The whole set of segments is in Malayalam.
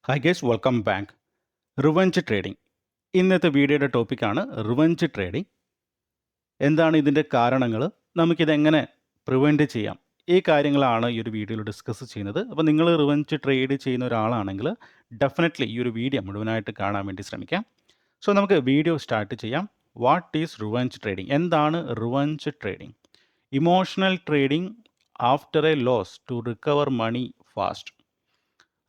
Hi guys, welcome back. Revenge trading ഇന്നത്തെ വീഡിയോയുടെ ടോപ്പിക്കാണ് റിവഞ്ച് ട്രേഡിംഗ്. എന്താണ് ഇതിൻ്റെ കാരണങ്ങൾ, നമുക്കിതെങ്ങനെ പ്രിവെൻറ്റ് ചെയ്യാം, ഈ കാര്യങ്ങളാണ് ഈ ഒരു വീഡിയോയിൽ ഡിസ്കസ് ചെയ്യുന്നത്. അപ്പോൾ നിങ്ങൾ റിവഞ്ച് ട്രേഡ് ചെയ്യുന്ന ഒരാളാണെങ്കിൽ ഡെഫിനറ്റ്ലി ഈ ഒരു വീഡിയോ മുഴുവനായിട്ട് കാണാൻ വേണ്ടി ശ്രമിക്കാം. സോ നമുക്ക് വീഡിയോ സ്റ്റാർട്ട് ചെയ്യാം. What is revenge trading? എന്താണ് revenge trading? Emotional trading after a loss to recover money fast.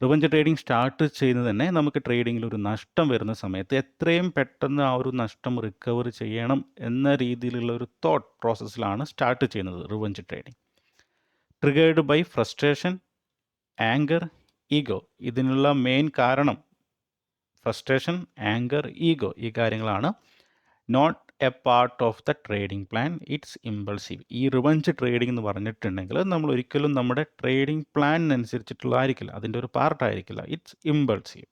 Revenge trading start ചെയ്യുന്നത് തന്നെ നമുക്ക് ട്രേഡിങ്ങിൽ ഒരു നഷ്ടം വരുന്ന സമയത്ത് എത്രയും പെട്ടെന്ന് ആ ഒരു നഷ്ടം റിക്കവർ ചെയ്യണം എന്ന രീതിയിലുള്ള ഒരു തോട്ട് പ്രോസസ്സിലാണ് സ്റ്റാർട്ട് ചെയ്യുന്നത് revenge trading. Triggered by frustration, anger, ego. ഇതിനുള്ള മെയിൻ കാരണം ഫ്രസ്ട്രേഷൻ, ആങ്കർ, ഈഗോ, ഈ കാര്യങ്ങളാണ്. Not a part of the trading plan, it's impulsive. ഈ റിവഞ്ച് ട്രേഡിംഗ് എന്ന് പറഞ്ഞിട്ടുണ്ടെങ്കിൽ നമ്മൾ ഒരിക്കലും നമ്മുടെ ട്രേഡിംഗ് പ്ലാനിനനുസരിച്ചിട്ടുള്ളതായിരിക്കില്ല, അതിൻ്റെ ഒരു പാർട്ടായിരിക്കില്ല. It's impulsive,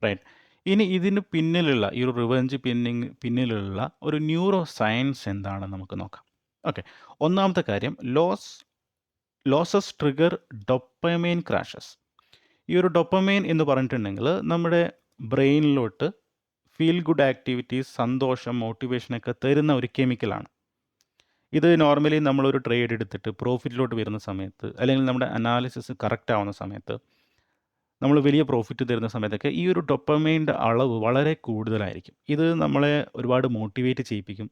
right? ഇനി ഇതിന് പിന്നിലുള്ള ഈ ഒരു റിവഞ്ച് പിന്നിലുള്ള ഒരു ന്യൂറോ സയൻസ് എന്താണെന്ന് നമുക്ക് നോക്കാം. ഓക്കെ, ഒന്നാമത്തെ കാര്യം, ലോസസ് ട്രിഗർ ഡോപ്പമൈൻ ക്രാഷസ്. ഈ ഒരു ഡോപ്പമൈൻ എന്ന് പറഞ്ഞിട്ടുണ്ടെങ്കിൽ നമ്മുടെ ബ്രെയിനിലോട്ട് ഫീൽ ഗുഡ് ആക്ടിവിറ്റീസ്, സന്തോഷം, മോട്ടിവേഷനൊക്കെ തരുന്ന ഒരു കെമിക്കലാണ്. ഇത് നോർമലി നമ്മളൊരു ട്രേഡ് എടുത്തിട്ട് പ്രോഫിറ്റിലോട്ട് വരുന്ന സമയത്ത്, അല്ലെങ്കിൽ നമ്മുടെ അനാലിസിസ് കറക്റ്റ് ആവുന്ന സമയത്ത്, നമ്മൾ വലിയ പ്രോഫിറ്റ് തരുന്ന സമയത്തൊക്കെ ഈ ഒരു ഡോപ്പമൈൻ്റെ അളവ് വളരെ കൂടുതലായിരിക്കും. ഇത് നമ്മളെ ഒരുപാട് മോട്ടിവേറ്റ് ചെയ്യിപ്പിക്കും,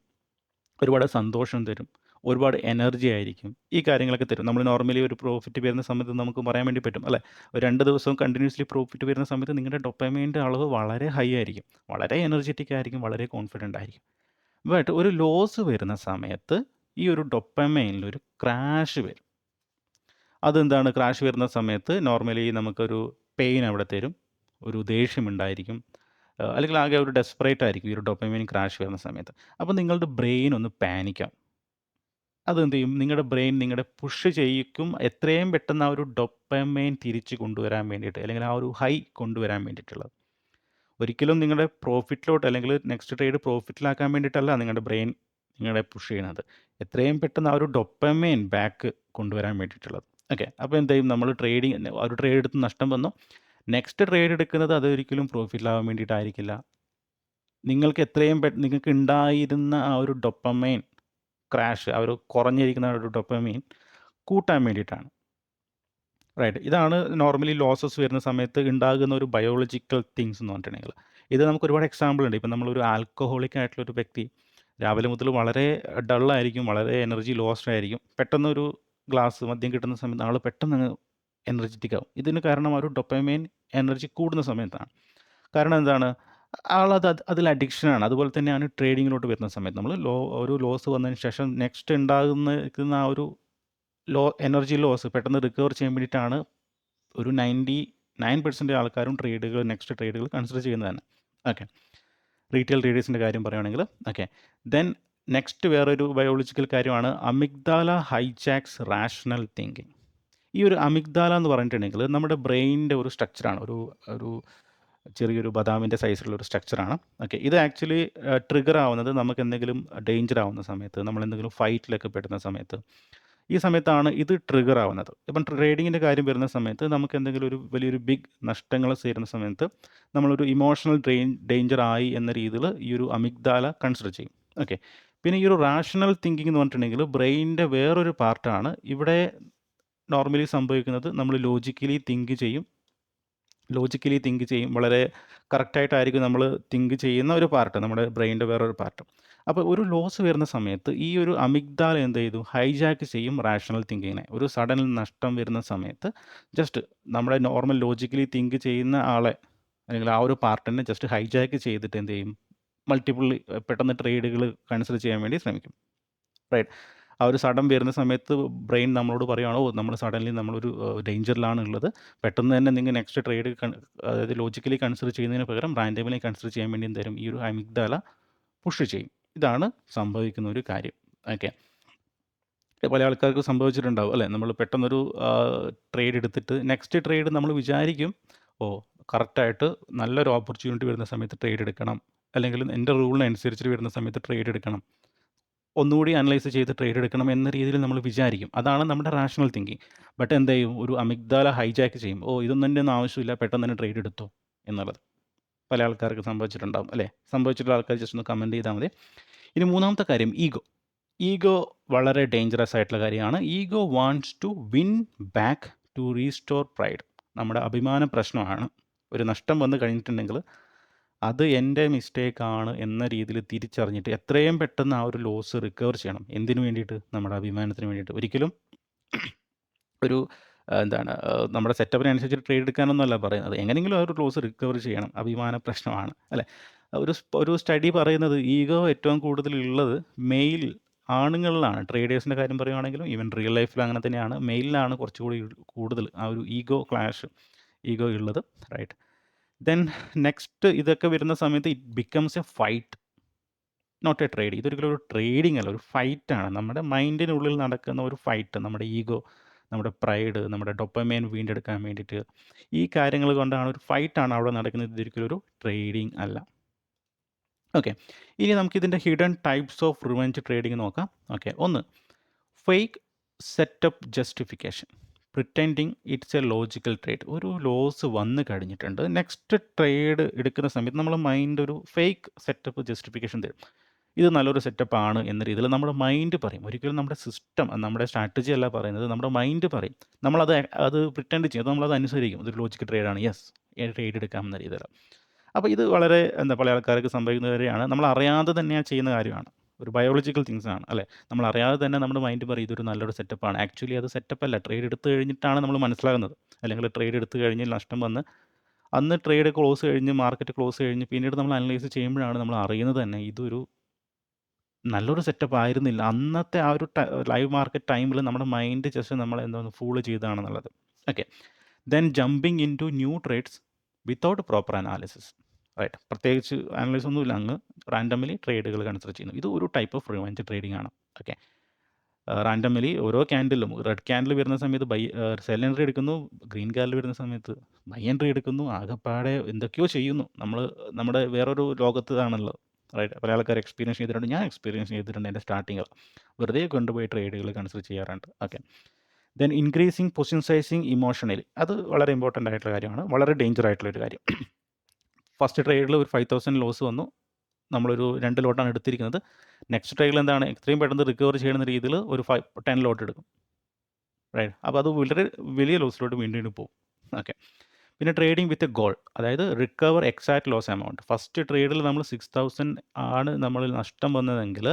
ഒരുപാട് സന്തോഷം തരും, ഒരുപാട് എനർജി ആയിരിക്കും, ഈ കാര്യങ്ങളൊക്കെ തരും. നമ്മൾ നോർമലി ഒരു പ്രോഫിറ്റ് വരുന്ന സമയത്ത് നമുക്ക് പറയാൻ വേണ്ടി പറ്റും അല്ലേ, ഒരു 2 ദിവസവും കണ്ടിന്യൂസ്ലി പ്രോഫിറ്റ് വരുന്ന സമയത്ത് നിങ്ങളുടെ ഡോപ്പമൈൻ്റെ അളവ് വളരെ ഹൈ ആയിരിക്കും, വളരെ എനർജറ്റിക് ആയിരിക്കും, വളരെ കോൺഫിഡൻ്റ് ആയിരിക്കും. ബട്ട് ഒരു ലോസ് വരുന്ന സമയത്ത് ഈ ഒരു ഡോപ്പമൈനിലൊരു ക്രാഷ് വരും. അതെന്താണ് ക്രാഷ് വരുന്ന സമയത്ത്? നോർമലി നമുക്കൊരു പെയിൻ അവിടെ തരും, ഒരു ദേഷ്യമുണ്ടായിരിക്കും, അല്ലെങ്കിൽ ആകെ ഒരു ഡെസ്പറേറ്റ് ആയിരിക്കും ഈ ഒരു ഡോപ്പമൈൻ ക്രാഷ് വരുന്ന സമയത്ത്. അപ്പോൾ നിങ്ങളുടെ ബ്രെയിൻ ഒന്ന് പാനിക്കാം. അതെന്ത് ചെയ്യും? നിങ്ങളുടെ ബ്രെയിൻ നിങ്ങളെ പുഷ് ചെയ്യിക്കും എത്രയും പെട്ടെന്ന് ആ ഒരു ഡോപ്പമൈൻ തിരിച്ച് കൊണ്ടുവരാൻ വേണ്ടിയിട്ട്, അല്ലെങ്കിൽ ആ ഒരു ഹൈ കൊണ്ടുവരാൻ വേണ്ടിയിട്ടുള്ളത്. ഒരിക്കലും നിങ്ങളുടെ പ്രോഫിറ്റിലോട്ട്, അല്ലെങ്കിൽ നെക്സ്റ്റ് ട്രേഡ് പ്രോഫിറ്റിലാക്കാൻ വേണ്ടിയിട്ടല്ല നിങ്ങളുടെ ബ്രെയിൻ നിങ്ങളെ പുഷ് ചെയ്യുന്നത്, എത്രയും പെട്ടെന്ന് ആ ഒരു ഡോപ്പമൈൻ ബാക്ക് കൊണ്ടുവരാൻ വേണ്ടിയിട്ടുള്ളത്. ഓക്കെ, അപ്പോൾ എന്ത് ചെയ്യും? നമ്മൾ ഒരു ട്രേഡ് എടുത്ത് നഷ്ടം വന്നു, നെക്സ്റ്റ് ട്രേഡ് എടുക്കുന്നത് അതൊരിക്കലും പ്രോഫിറ്റിലാവാൻ വേണ്ടിയിട്ടായിരിക്കില്ല. നിങ്ങൾക്ക് ഉണ്ടായിരുന്ന ആ ഒരു ഡോപ്പമൈൻ ക്രാഷ്, ആ ഒരു കുറഞ്ഞിരിക്കുന്ന ഒരു ഡോപ്പമൈൻ കൂട്ടാൻ വേണ്ടിയിട്ടാണ്, റൈറ്റ്? ഇതാണ് നോർമലി ലോസസ് വരുന്ന സമയത്ത് ഉണ്ടാകുന്ന ഒരു ബയോളജിക്കൽ തിങ്സ് എന്ന് പറഞ്ഞിട്ടുണ്ടെങ്കിൽ. ഇത് നമുക്ക് ഒരുപാട് എക്സാമ്പിൾ ഉണ്ട്. ഇപ്പം നമ്മളൊരു ആൽക്കഹോളിക് ആയിട്ടുള്ളൊരു വ്യക്തി രാവിലെ മുതൽ വളരെ ഡള്ളായിരിക്കും, വളരെ എനർജി ലോസ്ഡ് ആയിരിക്കും. പെട്ടെന്നൊരു ഗ്ലാസ് മദ്യം കിട്ടുന്ന സമയത്ത് ആൾ പെട്ടെന്ന് എനർജറ്റിക് ആവും. ഇതിന് കാരണം ആ ഒരു ഡോപ്പമൈൻ എനർജി കൂടുന്ന സമയത്താണ്. കാരണം എന്താണ്? അതിൽ അഡിക്ഷനാണ്. അതുപോലെ തന്നെയാണ് ട്രേഡിങ്ങിലോട്ട് വരുന്ന സമയത്ത് നമ്മൾ ഒരു ലോസ് വന്നതിന് ശേഷം നെക്സ്റ്റ് ഉണ്ടാകുന്ന ആ ഒരു എനർജി ലോസ് പെട്ടെന്ന് റിക്കവർ ചെയ്യാൻ വേണ്ടിയിട്ടാണ് ഒരു 99% ആൾക്കാരും നെക്സ്റ്റ് ട്രേഡുകൾ കൺസിഡർ ചെയ്യുന്നത് തന്നെ. ഓക്കെ, റീറ്റെയിൽ ട്രേഡേഴ്സിൻ്റെ കാര്യം പറയുകയാണെങ്കിൽ. ഓക്കെ, ദെൻ നെക്സ്റ്റ് വേറൊരു ബയോളജിക്കൽ കാര്യമാണ് അമിഗ്ദാല ഹൈജാക്സ് റാഷണൽ തിങ്കിങ്. ഈ ഒരു അമിഗ്ദാല എന്ന് പറഞ്ഞിട്ടുണ്ടെങ്കിൽ നമ്മുടെ ബ്രെയിനിൻ്റെ ഒരു സ്ട്രക്ചറാണ്, ഒരു ചെറിയൊരു ബദാമിൻ്റെ സൈസിലുള്ള ഒരു സ്ട്രക്ചറാണ്. ഓക്കെ, ഇത് ആക്ച്വലി ട്രിഗർ ആവുന്നത് നമുക്ക് എന്തെങ്കിലും ഡേഞ്ചർ ആവുന്ന സമയത്ത്, നമ്മൾ എന്തെങ്കിലും ഫൈറ്റിലൊക്കെ പെടുന്ന സമയത്ത്, ഈ സമയത്താണ് ഇത് ട്രിഗർ ആവുന്നത്. ഇപ്പം ട്രേഡിങ്ങിൻ്റെ കാര്യം വരുന്ന സമയത്ത് നമുക്ക് എന്തെങ്കിലും ഒരു വലിയൊരു ബിഗ് നഷ്ടങ്ങൾ ചേരുന്ന സമയത്ത് നമ്മളൊരു ഇമോഷണൽ ഡേഞ്ചർ ആയി എന്ന രീതിയിൽ ഈ ഒരു അമിഗ്ദാല കൺസിഡർ ചെയ്യും. ഓക്കെ, പിന്നെ ഈ ഒരു റാഷണൽ തിങ്കിങ് എന്ന് പറഞ്ഞിട്ടുണ്ടെങ്കിൽ ബ്രെയിനിൻ്റെ വേറൊരു പാർട്ടാണ്. ഇവിടെ നോർമലി സംഭവിക്കുന്നത്, നമ്മൾ ലോജിക്കലി തിങ്ക് ചെയ്യും, വളരെ കറക്റ്റായിട്ടായിരിക്കും നമ്മൾ തിങ്ക് ചെയ്യുന്ന ഒരു പാർട്ട്, നമ്മുടെ ബ്രെയിനിൻ്റെ വേറൊരു പാർട്ട്. അപ്പോൾ ഒരു ലോസ് വരുന്ന സമയത്ത് ഈ ഒരു അമിഗ്ദാല എന്ത് ചെയ്തു? ഹൈജാക്ക് ചെയ്യും റാഷണൽ തിങ്കിങ്ങിനെ. ഒരു സഡൻ നഷ്ടം വരുന്ന സമയത്ത് ജസ്റ്റ് നമ്മുടെ നോർമൽ ലോജിക്കലി തിങ്ക് ചെയ്യുന്ന ആളെ, അല്ലെങ്കിൽ ആ ഒരു പാർട്ടിനെ ജസ്റ്റ് ഹൈജാക്ക് ചെയ്തിട്ട് എന്ത് ചെയ്യും? പെട്ടെന്ന് ട്രേഡുകൾ കൺസിഡർ ചെയ്യാൻ വേണ്ടി ശ്രമിക്കും, റൈറ്റ്? ആ ഒരു സഡൻ വരുന്ന സമയത്ത് ബ്രെയിൻ നമ്മളോട് പറയുകയാണോ, നമ്മൾ സഡൻലി നമ്മളൊരു ഡേഞ്ചറിലാണ് ഉള്ളത്, പെട്ടെന്ന് തന്നെ നിങ്ങൾ നെക്സ്റ്റ് ട്രേഡ് അതായത് ലോജിക്കലി കൺസിഡർ ചെയ്യുന്നതിന് പകരം റാൻഡമലി കൺസിഡർ ചെയ്യാൻ വേണ്ടി എന്തായാലും ഈ ഒരു അമിഗ്ദാല പുഷ് ചെയ്യും. ഇതാണ് സംഭവിക്കുന്ന ഒരു കാര്യം. ഓക്കെ, പല ആൾക്കാർക്ക് സംഭവിച്ചിട്ടുണ്ടാവും അല്ലേ, നമ്മൾ പെട്ടെന്നൊരു ട്രേഡ് എടുത്തിട്ട് നെക്സ്റ്റ് ട്രേഡ് നമ്മൾ വിചാരിക്കും, ഓ കറക്റ്റായിട്ട് നല്ലൊരു ഓപ്പർച്യൂണിറ്റി വരുന്ന സമയത്ത് ട്രേഡ് എടുക്കണം, അല്ലെങ്കിൽ എൻ്റെ റൂളിനനുസരിച്ചിട്ട് വരുന്ന സമയത്ത് ട്രേഡ് എടുക്കണം. ഒന്നുകൂടി അനലൈസ് ചെയ്ത് ട്രേഡ് എടുക്കണം എന്ന രീതിയിൽ നമ്മൾ വിചാരിക്കും. അതാണ് നമ്മുടെ റാഷണൽ തിങ്കിങ്. ബട്ട് എന്ത് ചെയ്യും, ഒരു അമിഗ്ദാല ഹൈജാക്ക് ചെയ്യും. ഓ, ഇതൊന്നും എൻ്റെ ഒന്നും ആവശ്യമില്ല, പെട്ടെന്ന് തന്നെ ട്രേഡ് എടുത്തോ എന്നുള്ളത് പല ആൾക്കാർക്ക് സംഭവിച്ചിട്ടുണ്ടാവും അല്ലേ? സംഭവിച്ചിട്ടുള്ള ആൾക്കാർ ജസ്റ്റ് ഒന്ന് കമൻറ്റ് ചെയ്താൽ മതി. ഇനി മൂന്നാമത്തെ കാര്യം, ഈഗോ വളരെ ഡേഞ്ചറസ് ആയിട്ടുള്ള കാര്യമാണ്. Ego wants to win back to restore pride. നമ്മുടെ അഭിമാന പ്രശ്നമാണ്. ഒരു നഷ്ടം വന്നു കഴിഞ്ഞിട്ടുണ്ടെങ്കിൽ അത് എൻ്റെ മിസ്റ്റേക്കാണ് എന്ന രീതിയിൽ തിരിച്ചറിഞ്ഞിട്ട് എത്രയും പെട്ടെന്ന് ആ ഒരു ലോസ് റിക്കവർ ചെയ്യണം. എന്തിനു വേണ്ടിയിട്ട്? നമ്മുടെ അഭിമാനത്തിന് വേണ്ടിയിട്ട്. ഒരിക്കലും ഒരു എന്താണ് നമ്മുടെ സെറ്റപ്പിനനുസരിച്ച് ട്രേഡ് എടുക്കാനൊന്നുമല്ല പറയുന്നത്. എങ്ങനെയെങ്കിലും ആ ഒരു ലോസ് റിക്കവർ ചെയ്യണം. അഭിമാന പ്രശ്നമാണ് അല്ലേ? ഒരു സ്റ്റഡി പറയുന്നത് ഈഗോ ഏറ്റവും കൂടുതൽ ഉള്ളത് മെയിൽ ആണുങ്ങളിലാണ്. ട്രേഡേഴ്സിൻ്റെ കാര്യം പറയുവാണെങ്കിലും ഈവൻ റിയൽ ലൈഫിലും അങ്ങനെ തന്നെയാണ്. മെയിലിലാണ് കുറച്ചുകൂടി കൂടുതൽ ആ ഒരു ഈഗോ ക്ലാഷ്, ഈഗോ ഉള്ളത്. റൈറ്റ്. ദെൻ നെക്സ്റ്റ് ഇതൊക്കെ വരുന്ന സമയത്ത് it becomes a fight, not a trade. ഇതൊരിക്കലും ഒരു ട്രേഡിംഗ് അല്ല, ഒരു ഫൈറ്റാണ്. നമ്മുടെ മൈൻഡിനുള്ളിൽ നടക്കുന്ന ഒരു ഫൈറ്റ്. നമ്മുടെ ഈഗോ, നമ്മുടെ പ്രൈഡ്, നമ്മുടെ ഡോപ്പമൈൻ വീണ്ടെടുക്കാൻ വേണ്ടിയിട്ട് ഈ കാര്യങ്ങൾ കൊണ്ടാണ്, ഒരു ഫൈറ്റാണ് അവിടെ നടക്കുന്നത്. ഇതൊരിക്കലും ഒരു ട്രേഡിംഗ് അല്ല. ഓക്കെ, ഇനി നമുക്കിതിൻ്റെ hidden types of revenge trading നോക്കാം. ഓക്കെ, ഒന്ന് fake setup justification, pretending it's A logical trade. ഒരു ലോസ് വന്നു കഴിഞ്ഞിട്ടുണ്ട്, നെക്സ്റ്റ് ട്രേഡ് എടുക്കുന്ന സമയത്ത് നമ്മുടെ മൈൻഡ് ഒരു ഫേക്ക് സെറ്റപ്പ് ജസ്റ്റിഫിക്കേഷൻ തരും. ഇത് നല്ലൊരു സെറ്റപ്പാണ് എന്ന രീതിയിൽ നമ്മുടെ മൈൻഡ് പറയും. ഒരിക്കലും നമ്മുടെ സിസ്റ്റം, നമ്മുടെ സ്ട്രാറ്റജി അല്ല പറയുന്നത്, നമ്മുടെ മൈൻഡ് പറയും. അത് പ്രിറ്റൻഡ് ചെയ്യും, നമ്മളത് അനുസരിക്കും. ഇതൊരു ലോജിക്കൽ ട്രേഡാണ്, യെസ് ട്രേഡ് എടുക്കാമെന്ന രീതിയിൽ. അപ്പോൾ ഇത് വളരെ പല ആൾക്കാർക്ക് സംഭവിക്കുന്ന കാര്യമാണ്. നമ്മൾ അറിയാതെ തന്നെ ചെയ്യുന്ന കാര്യമാണ്. ഒരു ബയോളജിക്കൽ തിങ്സ് ആണ് അല്ലേ? നമ്മൾ അറിയാതെ തന്നെ നമ്മുടെ മൈൻഡ് പറയും ഇതൊരു നല്ലൊരു സെറ്റപ്പാണ്. ആക്ച്വലി അത് സെറ്റപ്പല്ല. ട്രേഡ് എടുത്തു കഴിഞ്ഞിട്ടാണ് നമ്മൾ മനസ്സിലാകുന്നത്. അല്ലെങ്കിൽ ട്രേഡ് എടുത്തു കഴിഞ്ഞ് നഷ്ടം വന്ന് അന്ന് ട്രേഡ് ക്ലോസ് കഴിഞ്ഞ്, മാർക്കറ്റ് ക്ലോസ് കഴിഞ്ഞ് പിന്നീട് നമ്മൾ അനലൈസ് ചെയ്യുമ്പോഴാണ് നമ്മൾ അറിയുന്നത് തന്നെ ഇതൊരു നല്ലൊരു സെറ്റപ്പ് ആയിരുന്നില്ല. അന്നത്തെ ആ ഒരു ലൈവ് മാർക്കറ്റ് ടൈമിൽ നമ്മുടെ മൈൻഡ് ജസ്റ്റ് നമ്മളെ ഫൂൾ ചെയ്തതാണെന്നുള്ളത്. Okay, then jumping into new trades without proper analysis. Right. പ്രത്യേകിച്ച് അനലൈസ് ഒന്നുമില്ല, അങ്ങ് റാൻഡമലി ട്രേഡുകൾ കൺസിഡർ ചെയ്യുന്നു. ഇത് ഒരു ടൈപ്പ് ഓഫ് റിവെഞ്ച് ട്രേഡിംഗ് ആണ്. ഓക്കെ, റാൻഡമലി ഓരോ ക്യാൻഡിലും റെഡ് ക്യാൻഡിൽ വരുന്ന സമയത്ത് സെൽ എൻട്രി എടുക്കുന്നു, ഗ്രീൻ ക്യാൻഡിൽ വരുന്ന സമയത്ത് ബൈ എൻട്രി എടുക്കുന്നു. ആകെപ്പാടെ എന്തൊക്കെയോ ചെയ്യുന്നു. നമ്മുടെ വേറൊരു ലോകത്താണുള്ളത്. റൈറ്റ്. പല ആൾക്കാർ എക്സ്പീരിയൻസ് ചെയ്തിട്ടുണ്ട്, ഞാൻ എക്സ്പീരിയൻസ് ചെയ്തിട്ടുണ്ട്. എൻ്റെ സ്റ്റാർട്ടിങ്ങിൽ വെറുതെ കൊണ്ടുപോയി ട്രേഡുകൾ കൺസിഡർ ചെയ്യാറുണ്ട്. Okay, then increasing position sizing emotionally. അത് വളരെ ഇമ്പോർട്ടൻ്റ് ആയിട്ടുള്ള കാര്യമാണ്, വളരെ ഡേഞ്ചർ ആയിട്ടുള്ളൊരു കാര്യം. ഫസ്റ്റ് ട്രേഡിൽ ഒരു 5000 ലോസ് വന്നു, നമ്മളൊരു 2 ലോട്ടാണ് എടുത്തിരിക്കുന്നത്. നെക്സ്റ്റ് ട്രേഡിൽ എന്താണ്, എത്രയും പെട്ടെന്ന് റിക്കവർ ചെയ്യുന്ന രീതിയിൽ ഒരു 10 ലോട്ട് എടുക്കും. റൈറ്റ്. അപ്പോൾ അത് വളരെ വലിയ ലോസിലോട്ട് വീണ്ടും പോകും. ഓക്കെ, പിന്നെ ട്രേഡിംഗ് വിത്ത് എ ഗോൾ, അതായത് recover exact loss amount. First ട്രേഡിൽ നമ്മൾ 6000 ആണ് നമ്മൾ നഷ്ടം വന്നതെങ്കിൽ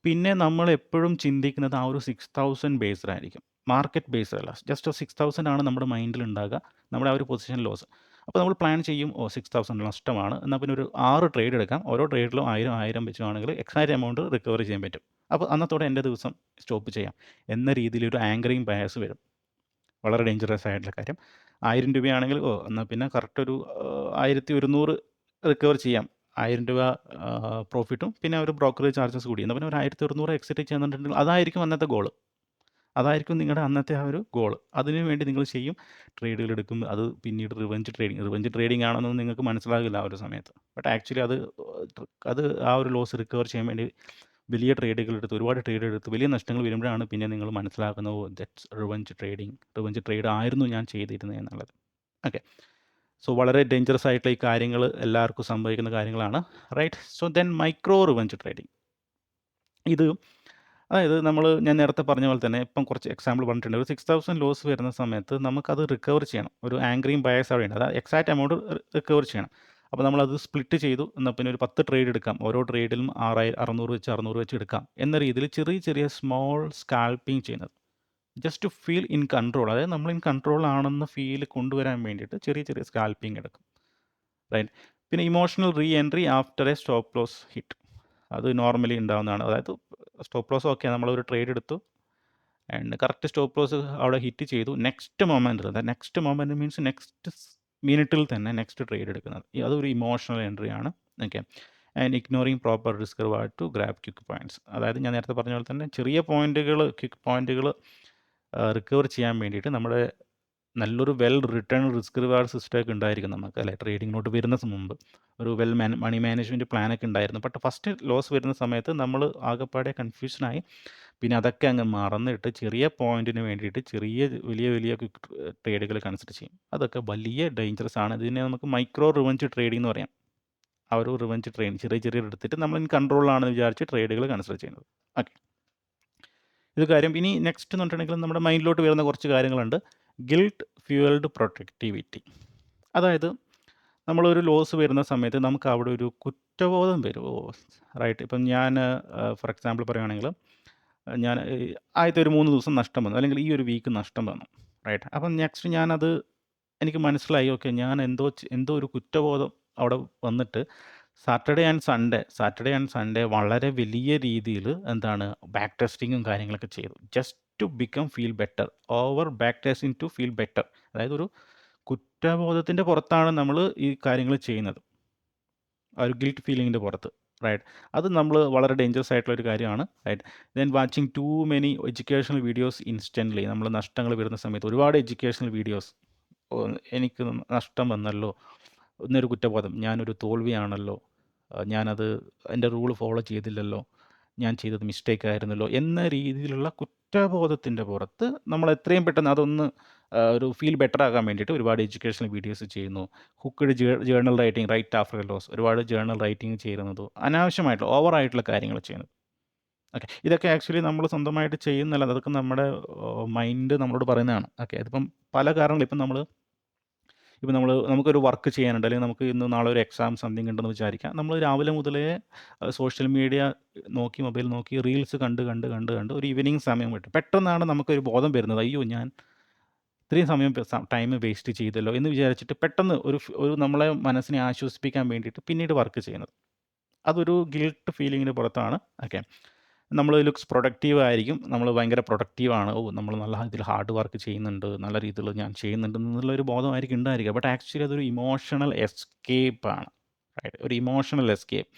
പിന്നെ നമ്മൾ എപ്പോഴും ചിന്തിക്കുന്നത് ആ ഒരു 6000 ബേസ്ഡ് ആയിരിക്കും, മാർക്കറ്റ് ബേസ്ഡ് അല്ല. ജസ്റ്റ് 6000 ആണ് നമ്മുടെ മൈൻഡിൽ ഉണ്ടാകുക, നമ്മുടെ ആ ഒരു പൊസിഷൻ ലോസ്. അപ്പോൾ നമ്മൾ പ്ലാൻ ചെയ്യും, 6000 നഷ്ടമാണ്, എന്നാൽ പിന്നെ ഒരു 6 ട്രേഡ് എടുക്കാം, ഓരോ ട്രേഡിലും 1000 വെച്ചാണെങ്കിൽ എക്സാക്ട് എമൗണ്ട് റിക്കവർ ചെയ്യാൻ പറ്റും. അപ്പോൾ അന്നത്തോടെ എൻ്റെ ദിവസം സ്റ്റോപ്പ് ചെയ്യാം എന്ന രീതിയിൽ ഒരു ആങ്കറിങ് ബയസ് വരും. വളരെ ഡേഞ്ചറസ് ആയിട്ടുള്ള കാര്യം. 1000 രൂപയാണെങ്കിൽ എന്നാൽ പിന്നെ കറക്റ്റ് ഒരു 1100 റിക്കവർ ചെയ്യാം. 1000 രൂപ പ്രോഫിറ്റും പിന്നെ ഒരു ബ്രോക്കറേജ് ചാർജസ് കൂടി, എന്നാൽ പിന്നെ ഒരു 1100 എക്സിറ്റ് ചെയ്യുന്നുണ്ടെങ്കിൽ അതായിരിക്കും അന്നത്തെ ഗോൾ. അതായിരിക്കും നിങ്ങളുടെ അന്നത്തെ ആ ഒരു ഗോൾ. അതിനു വേണ്ടി നിങ്ങൾ ചെയ്യും, ട്രേഡുകൾ എടുക്കും. അത് പിന്നീട് റിവെഞ്ച് ട്രേഡിംഗ് ആണെന്നൊന്നും നിങ്ങൾക്ക് മനസ്സിലാകില്ല ആ ഒരു സമയത്ത്. ബട്ട് ആക്ച്വലി അത് ആ ഒരു ലോസ് റിക്കവർ ചെയ്യാൻ വേണ്ടി വലിയ ട്രേഡുകൾ എടുത്ത്, ഒരുപാട് ട്രേഡ് എടുത്ത് വലിയ നഷ്ടങ്ങൾ വരുമ്പോഴാണ് പിന്നെ നിങ്ങൾ മനസ്സിലാക്കുന്നത് ദാറ്റ്സ് റിവെഞ്ച് ട്രേഡ് ആയിരുന്നു ഞാൻ ചെയ്തിരുന്നത് എന്നുള്ളത്. ഓക്കെ, സോ വളരെ ഡേഞ്ചറസ് ആയിട്ടുള്ള ഈ കാര്യങ്ങൾ എല്ലാവർക്കും സംഭവിക്കുന്ന കാര്യങ്ങളാണ്. Right. So then micro revenge trading. അതായത് ഞാൻ നേരത്തെ പറഞ്ഞ പോലെ തന്നെ ഇപ്പം കുറച്ച് എക്സാമ്പിൾ പറഞ്ഞിട്ടുണ്ട്. ഒരു 6000 ലോസ് വരുന്ന സമയത്ത് നമുക്കത് റിക്കവർ ചെയ്യണം. ഒരു ആങ്കറിങ് ബയസ് അവിടെ ഉണ്ട്, അതായത് എക്സാക്ട് എമൗണ്ട് റിക്കവർ ചെയ്യണം. അപ്പോൾ നമ്മളത് സ്പ്ലിറ്റ് ചെയ്തു, എന്നാൽ പിന്നെ ഒരു 10 ട്രേഡ് എടുക്കാം, ഓരോ ട്രേഡിലും 600 വെച്ച് എടുക്കാം എന്ന രീതിയിൽ ചെറിയ സ്മോൾ സ്കാൽപ്പിംഗ് ചെയ്യുന്നത്, just to feel in control. അതായത് നമ്മൾ ഇൻ കൺട്രോൾ ആണെന്ന് ഫീൽ കൊണ്ടുവരാൻ വേണ്ടിയിട്ട് ചെറിയ സ്കാൽപ്പിംഗ് എടുക്കും. റൈറ്റ്. പിന്നെ emotional re entry after a stop loss hit. അത് നോർമലി ഉണ്ടാകുന്നതാണ്. അതായത് സ്റ്റോപ്പ് ലോസ് ഓക്കെ, നമ്മളൊരു ട്രേഡ് എടുത്തു ആൻഡ് കറക്റ്റ് സ്റ്റോപ്പ് ലോസ് അവിടെ ഹിറ്റ് ചെയ്തു. നെക്സ്റ്റ് മൊമെൻറ്റ് മീൻസ് നെക്സ്റ്റ് മിനിറ്റിൽ തന്നെ നെക്സ്റ്റ് ട്രേഡ് എടുക്കുന്നത്, അതൊരു ഇമോഷണൽ എൻട്രി ആണ്. Okay, and ignoring proper risk reward to grab quick points. അതായത് ഞാൻ നേരത്തെ പറഞ്ഞ പോലെ തന്നെ ചെറിയ ക്വിക്ക് പോയിൻറ്റുകൾ റിക്കവർ ചെയ്യാൻ വേണ്ടിയിട്ട് നമ്മുടെ നല്ലൊരു വെൽ റിട്ടേൺ റിസ്ക് റിവാർഡ് സിസ്റ്റമൊക്കെ ഉണ്ടായിരിക്കും നമുക്ക് അല്ലേ, ട്രേഡിങ്ങിലോട്ട് വരുന്ന മുമ്പ് ഒരു മണി മാനേജ്മെൻറ്റ് പ്ലാനൊക്കെ ഉണ്ടായിരുന്നു. ബട്ട് ഫസ്റ്റ് ലോസ് വരുന്ന സമയത്ത് നമ്മൾ ആകെപ്പാടെ കൺഫ്യൂഷനായി. പിന്നെ അതൊക്കെ അങ്ങ് മറന്നിട്ട് ചെറിയ പോയിന്റിന് വേണ്ടിയിട്ട് വലിയ വലിയ ട്രേഡുകൾ കൺസിഡർ ചെയ്യും. അതൊക്കെ വലിയ ഡേഞ്ചറസ് ആണ്. ഇതിനെ നമുക്ക് മൈക്രോ റിവഞ്ച് ട്രേഡിംഗ് എന്ന് പറയാം. ആ ഒരു റിവഞ്ച് ട്രേഡിങ് ചെറിയ എടുത്തിട്ട് നമ്മൾ കൺട്രോളിലാണെന്ന് വിചാരിച്ച് ട്രേഡുകൾ കൺസിഡർ ചെയ്യുന്നത്. ഓക്കെ, ഇത് കാര്യം. ഇനി നെക്സ്റ്റ് എന്ന് പറഞ്ഞിട്ടുണ്ടെങ്കിൽ നമ്മുടെ മൈൻഡിലോട്ട് വരുന്ന കുറച്ച് കാര്യങ്ങളുണ്ട്. Guilt fuelled പ്രൊട്ടക്ടിവിറ്റി. അതായത് നമ്മളൊരു ലോസ് വരുന്ന സമയത്ത് നമുക്ക് അവിടെ ഒരു കുറ്റബോധം വരും. റൈറ്റ്, ഇപ്പം ഞാൻ ഫോർ എക്സാമ്പിൾ പറയുകയാണെങ്കിൽ ഞാൻ ആദ്യത്തെ ഒരു 3 ദിവസം നഷ്ടം വന്നു, അല്ലെങ്കിൽ ഈ ഒരു വീക്ക് നഷ്ടം വന്നു. റൈറ്റ്, അപ്പം നെക്സ്റ്റ് ഞാനത് എനിക്ക് മനസ്സിലായി, ഓക്കെ, ഞാൻ എന്തോ ഒരു കുറ്റബോധം അവിടെ വന്നിട്ട് സാറ്റർഡേ ആൻഡ് സൺഡേ വളരെ വലിയ രീതിയിൽ എന്താണ് ബാക്ക് ടെസ്റ്റിങ്ങും കാര്യങ്ങളൊക്കെ ചെയ്തു, just to become feel better, over back testing to feel better. അതായത് ഒരു കുറ്റബോധത്തിൻ്റെ പുറത്താണ് നമ്മൾ ഈ കാര്യങ്ങൾ ചെയ്യുന്നത്, ആ ഒരു ഗിൽറ്റ് ഫീലിങ്ങിൻ്റെ പുറത്ത്. റൈറ്റ്, അത് നമ്മൾ വളരെ ഡേഞ്ചറസ് ആയിട്ടുള്ള ഒരു കാര്യമാണ്. Right, then watching too many educational videos instantly. നമ്മൾ നഷ്ടങ്ങൾ വരുന്ന സമയത്ത് ഒരുപാട് എഡ്യൂക്കേഷണൽ വീഡിയോസ്, എനിക്ക് നഷ്ടം വന്നല്ലോ എന്നൊരു കുറ്റബോധം, ഞാനൊരു തോൽവിയാണല്ലോ, ഞാനത് എൻ്റെ റൂൾ ഫോളോ ചെയ്തില്ലല്ലോ, ഞാൻ ചെയ്തത് മിസ്റ്റേക്ക് ആയിരുന്നല്ലോ എന്ന രീതിയിലുള്ള കുറ്റബോധത്തിൻ്റെ പുറത്ത് നമ്മൾ എത്രയും പെട്ടെന്ന് അതൊന്ന് ഒരു ഫീൽ ബെറ്റർ ആകാൻ വേണ്ടിയിട്ട് ഒരുപാട് എഡ്യൂക്കേഷണൽ വീഡിയോസ് ചെയ്യുന്നു. Hooked journal writing, right after loss, ഒരുപാട് ജേർണൽ റൈറ്റിംഗ് ചെയ്യുന്നത്, അനാവശ്യമായിട്ടുള്ള ഓവറായിട്ടുള്ള കാര്യങ്ങൾ ചെയ്യുന്നത്. ഓക്കെ, ഇതൊക്കെ ആക്ച്വലി നമ്മൾ സ്വന്തമായിട്ട് ചെയ്യുന്നല്ല, അതൊക്കെ നമ്മുടെ മൈൻഡ് നമ്മളോട് പറയുന്നതാണ്. ഓക്കെ, അതിപ്പം പല കാരണങ്ങൾ. ഇപ്പം നമുക്കൊരു വർക്ക് ചെയ്യാനുണ്ട്, അല്ലെങ്കിൽ നമുക്ക് ഇന്ന് നാളെ ഒരു എക്സാം സംതിങ് ഉണ്ടെന്ന് വിചാരിക്കാം. നമ്മൾ രാവിലെ മുതലേ സോഷ്യൽ മീഡിയ നോക്കി, മൊബൈൽ നോക്കി, റീൽസ് കണ്ട് ഒരു ഈവനിങ് സമയം വിട്ടു പെട്ടെന്നാണ് നമുക്കൊരു ബോധം വരുന്നത്, അയ്യോ ഞാൻ ഇത്രയും സമയം ടൈം വേസ്റ്റ് ചെയ്തല്ലോ എന്ന് വിചാരിച്ചിട്ട് പെട്ടെന്ന് ഒരു നമ്മളെ മനസ്സിനെ ആശ്വസിപ്പിക്കാൻ വേണ്ടിയിട്ട് പിന്നീട് വർക്ക് ചെയ്യുന്നത്. അതൊരു ഗിൽട്ട് ഫീലിങ്ങിന് പുറത്താണ്. ഓക്കെ, നമ്മൾ ലുക്സ് പ്രൊഡക്റ്റീവ് ആയിരിക്കും, നമ്മൾ ഭയങ്കര പ്രൊഡക്റ്റീവാണ്, നമ്മൾ നല്ല ഇതിൽ ഹാർഡ് വർക്ക് ചെയ്യുന്നുണ്ട്, നല്ല രീതിയിൽ ഞാൻ ചെയ്യുന്നുണ്ട് എന്നുള്ളൊരു ബോധമായിരിക്കും ഉണ്ടായിരിക്കുക. ബട്ട് ആക്ച്വലി അതൊരു ഇമോഷണൽ എസ്കേപ്പാണ്. റൈറ്റ്, ഒരു ഇമോഷണൽ എസ്കേപ്പ്,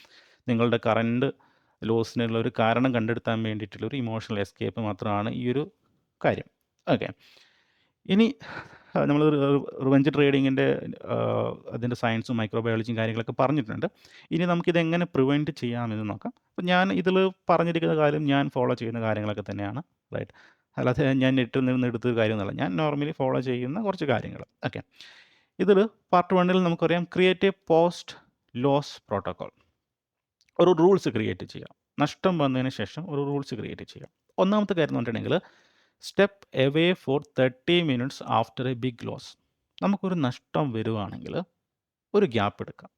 നിങ്ങളുടെ കറൻറ്റ് ലോസിനുള്ള ഒരു കാരണം കണ്ടെത്താൻ വേണ്ടിയിട്ടുള്ള ഒരു ഇമോഷണൽ എസ്കേപ്പ് മാത്രമാണ് ഈ ഒരു കാര്യം. ഓക്കെ, ഇനി നമ്മൾ റിവെഞ്ച് ട്രേഡിങ്ങിൻ്റെ അതിൻ്റെ സയൻസും മൈക്രോബയോളജിയും കാര്യങ്ങളൊക്കെ പറഞ്ഞിട്ടുണ്ട്. ഇനി നമുക്കിതെങ്ങനെ പ്രിവെൻറ്റ് ചെയ്യാമെന്ന് നോക്കാം. അപ്പോൾ ഞാൻ ഇതിൽ പറഞ്ഞിരിക്കുന്ന കാര്യം ഞാൻ ഫോളോ ചെയ്യുന്ന കാര്യങ്ങളൊക്കെ തന്നെയാണ്. റൈറ്റ്, അല്ലാതെ ഞാൻ നെറ്റിൽ നിന്ന് എടുത്തൊരു കാര്യമൊന്നുമല്ല, ഞാൻ നോർമലി ഫോളോ ചെയ്യുന്ന കുറച്ച് കാര്യങ്ങൾ. ഓക്കെ, ഇതിൽ പാർട്ട് 1 നമുക്കറിയാം, create a post loss protocol. ഒരു റൂൾസ് ക്രിയേറ്റ് ചെയ്യാം. നഷ്ടം വന്നതിന് ശേഷം ഒരു റൂൾസ് ക്രിയേറ്റ് ചെയ്യാം. ഒന്നാമത്തെ കാര്യം എന്ന് പറഞ്ഞിട്ടുണ്ടെങ്കിൽ, step away for 30 minutes after a big loss. നമുക്കൊരു നഷ്ടം വരുവാണെങ്കിൽ ഒരു ഗ്യാപ്പ് എടുക്കാം.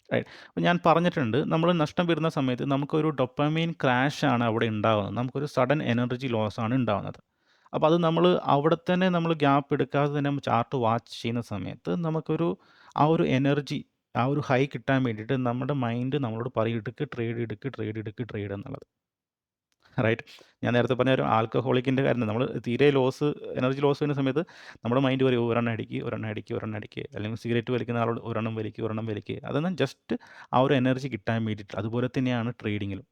റൈറ്റ്, അപ്പോൾ ഞാൻ പറഞ്ഞിട്ടുണ്ട്, നമ്മൾ നഷ്ടം വരുന്ന സമയത്ത് നമുക്കൊരു ഡൊപ്പമൈൻ ക്രാഷ് ആണ് അവിടെ ഉണ്ടാകുന്നത്, നമുക്കൊരു സഡൻ എനർജി ലോസ് ആണ് ഉണ്ടാകുന്നത്. അപ്പോൾ അത് നമ്മൾ അവിടെ തന്നെ നമ്മൾ ഗ്യാപ്പ് എടുക്കാതെ തന്നെ ചാർട്ട് വാച്ച് ചെയ്യുന്ന സമയത്ത് നമുക്കൊരു ആ ഒരു എനർജി, ആ ഒരു ഹൈ കിട്ടാൻ വേണ്ടിയിട്ട് നമ്മുടെ മൈൻഡ് നമ്മളോട് പറയും, ട്രേഡ് എന്നുള്ളത്. റൈറ്റ്, ഞാൻ നേരത്തെ പറഞ്ഞ ഒരു ആൽക്കഹോളിക്കിൻ്റെ കാര്യം, നമ്മൾ തീരെ എനർജി ലോസ് വരുന്ന സമയത്ത് നമ്മുടെ മൈൻഡ് പറയും, ഒരെണ്ണം അടിക്കുക, അല്ലെങ്കിൽ സിഗരറ്റ് വലിക്കുന്ന ആളോട് ഒരെണ്ണം വലിക്കുക. അതൊന്നും ജസ്റ്റ് ആ ഒരു എനർജി കിട്ടാൻ വേണ്ടിയിട്ട്. അതുപോലെ തന്നെയാണ് ട്രേഡിങ്ങിലും.